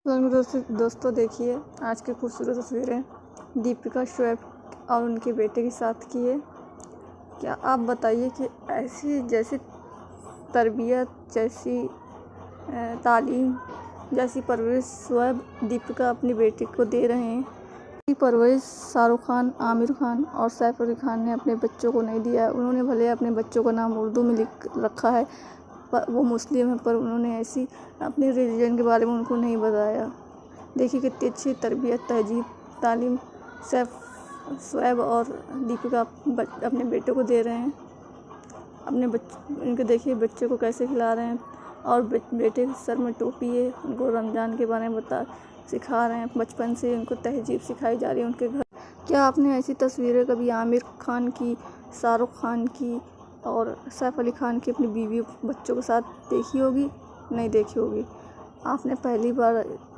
दोस्तों देखिए आज की खूबसूरत तस्वीरें दीपिका शोएब और उनके बेटे के साथ की है। क्या आप बताइए कि ऐसी जैसी तरबियत, जैसी तालीम, जैसी परवरिश शोएब दीपिका अपनी बेटी को दे रहे हैं, की परवरिश शाहरुख खान, आमिर खान और सैफ अली खान ने अपने बच्चों को नहीं दिया है। उन्होंने भले अपने बच्चों का नाम उर्दू में लिख रखा है, पर वो मुस्लिम है, पर उन्होंने ऐसी अपने रिलीजन के बारे में उनको नहीं बताया। देखिए कितनी अच्छी तरबियत, तहजीब, तालीम शोएब और दीपिका अपने बेटे को दे रहे हैं। अपने इनके देखिए बच्चे को कैसे खिला रहे हैं और बेटे के सर में टोपी है। उनको रमज़ान के बारे में सिखा रहे हैं। बचपन से उनको तहजीब सिखाई जा रही है उनके घर। क्या आपने ऐसी तस्वीरें कभी आमिर खान की, शाहरुख खान की और सैफ अली खान की अपनी बीवी बच्चों के साथ देखी होगी? नहीं देखी होगी। आपने पहली बार